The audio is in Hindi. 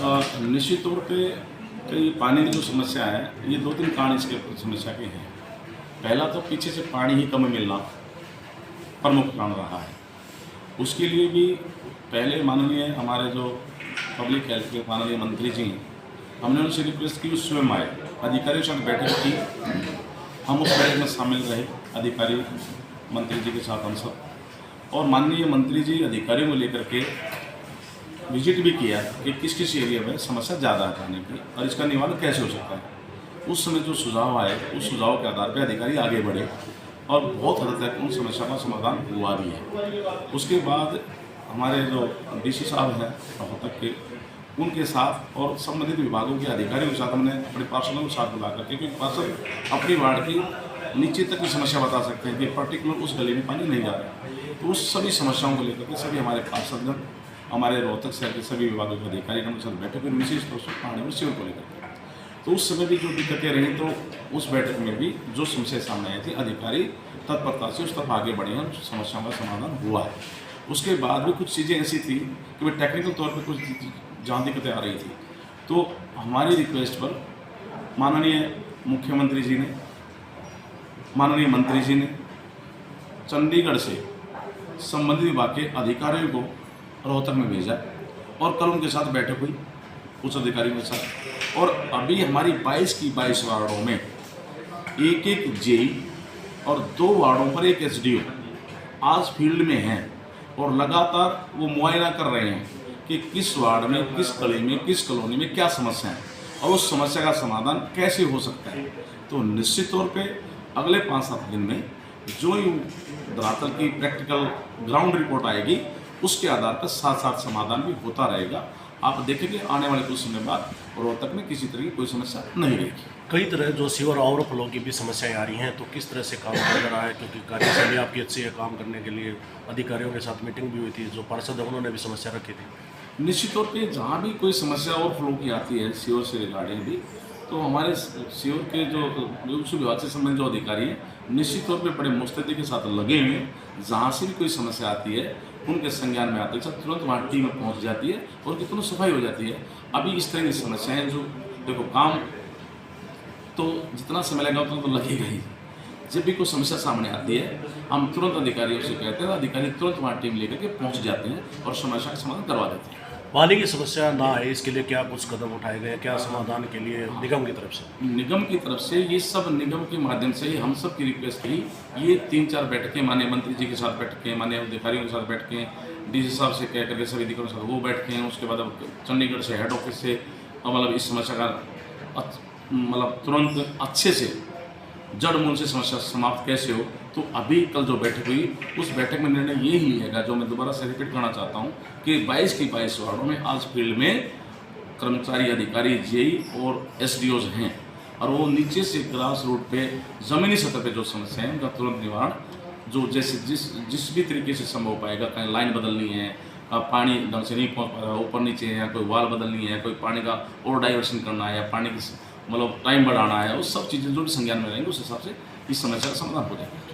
निश्चित तौर पे कई पानी की जो समस्या है, ये 2-3 कारण इसके समस्या के हैं। पहला तो पीछे से पानी ही कम मिलना प्रमुख कारण रहा है। उसके लिए भी पहले माननीय हमारे जो पब्लिक हेल्थ के माननीय मंत्री जी हैं, हमने उनसे रिक्वेस्ट की, स्वयं आए, अधिकारियों के साथ बैठक की, हम उस बैठक में शामिल रहे, अधिकारी मंत्री जी के साथ हम सब, और माननीय मंत्री जी अधिकारियों को लेकर के विजिट भी किया कि किस किस एरिया में समस्या ज़्यादा है पानी की और इसका निवारण कैसे हो सकता है। उस समय जो सुझाव आए, उस सुझाव के आधार पर अधिकारी आगे बढ़े और बहुत हद तक उन समस्या का समाधान हुआ भी है। उसके बाद हमारे जो डीसी साहब हैं रोहतक के, उनके साथ और संबंधित विभागों के अधिकारियों के साथ हमने अपने पार्षदों को साथ बुला करके, क्योंकि पार्षद अपनी वार्ड की नीचे तक की समस्या बता सकते हैं कि पर्टिकुलर उस गली में पानी नहीं जा रहा है। तो उस सभी समस्याओं को लेकर के सभी हमारे पार्षदगण, हमारे रोहतक शहर के सभी विभागों के अधिकारीगण के साथ बैठक हुई, विशेष तौर से पानी और सीवर को लेकर। तो उस समय भी जो दिक्कतें रहीं, तो उस बैठक में भी जो समस्या सामने आई थी, अधिकारी तत्परता से उस तरफ आगे बढ़े हैं, समस्याओं का समाधान हुआ है। उसके बाद भी कुछ चीज़ें ऐसी थी कि वे टेक्निकल तौर पर कुछ जहाँ दिक्कतें आ रही थी, तो हमारी रिक्वेस्ट पर माननीय मुख्यमंत्री जी ने, माननीय मंत्री जी ने चंडीगढ़ से संबंधित विभाग के अधिकारियों को रोहतक में भेजा और कल उनके साथ बैठक हुई उच्च अधिकारियों के साथ। और अभी हमारी 22 की 22 वार्डों में एक जेई और 2 वार्डों पर एक एसडीओ आज फील्ड में हैं और लगातार वो मुआयना कर रहे हैं कि किस वार्ड में, किस गली में, किस कॉलोनी में क्या समस्या है और उस समस्या का समाधान कैसे हो सकता है। तो निश्चित तौर पे अगले 5-7 दिन में जो ही धरातल की प्रैक्टिकल ग्राउंड रिपोर्ट आएगी, उसके आधार पर साथ साथ समाधान भी होता रहेगा। आप देखेंगे आने वाले कुछ समय बाद रोहतक में किसी तरह की कोई समस्या नहीं रहेगी। कई तरह जो सीवर ओवरफ्लो की भी समस्याएं आ रही हैं, तो किस तरह से काम कर रहा है, क्योंकि कार्यशैली आपकी अच्छी है, काम करने के लिए अधिकारियों के साथ मीटिंग भी हुई थी, जो पार्षद है उन्होंने भी समस्या रखी थी। निश्चित तौर पे जहाँ भी कोई समस्या ओवरफ्लो की आती है सीवर से रिगार्डिंग भी, तो हमारे सीवर के जो उस विभाग से संबंधित जो अधिकारी हैं, निश्चित तौर पे बड़े मुस्तैदी के साथ लगे हुए हैं। जहाँ से भी कोई समस्या आती है उनके संज्ञान में आते हैं, तुरंत वहाँ टीम पहुँच जाती है और तुरंत सफाई हो जाती है। अभी इस तरह की समस्याएँ जो देखो, काम तो जितना समय लगेगा उतना तो लगेगा ही। जब भी कोई समस्या सामने आती है, हम तुरंत अधिकारियों से कहते हैं, अधिकारी तुरंत वहाँ टीम लेकर के पहुँच जाते हैं और समस्या का समाधान करवा देते हैं। पानी की समस्या ना आए इसके लिए क्या कुछ कदम उठाए गए, क्या समाधान के लिए निगम की तरफ से? निगम की तरफ से ये सब निगम के माध्यम से ही हम सब की रिक्वेस्ट थी। ये 3-4 बैठकें, माननीय मंत्री जी के साथ बैठकें, माननीय अधिकारियों के साथ बैठकें, डीसी साहब से कह करके सभी अधिकारियों के साथ वो बैठकें, उसके बाद अब चंडीगढ़ से हेड ऑफिस से मतलब इस समस्या का मतलब तुरंत अच्छे से जड़ मूल से समस्या समाप्त कैसे हो। तो अभी कल जो बैठक हुई, उस बैठक में निर्णय ये ही लिएगा, जो मैं दोबारा से रिपीट करना चाहता हूँ, कि 22 की 22 वार्डों में आज फील्ड में कर्मचारी, अधिकारी, जेई और एसडीओज हैं और वो नीचे से ग्रास रूट पे ज़मीनी सतह पे जो समस्या है उनका तुरंत निवारण जो जैसे जिस भी तरीके से संभव हो पाएगा, कहीं लाइन बदलनी है, पानी ढंग से नहीं पहुँच पा रहा, ऊपर नीचे है, कोई वाल बदलनी है, कोई पानी का और डाइवर्शन करना है या पानी की मतलब टाइम बढ़ाना है, उस सब चीज़ें जो भी संज्ञान में रहेंगे उस हिसाब से इस समस्या का समाधान हो जाएगा।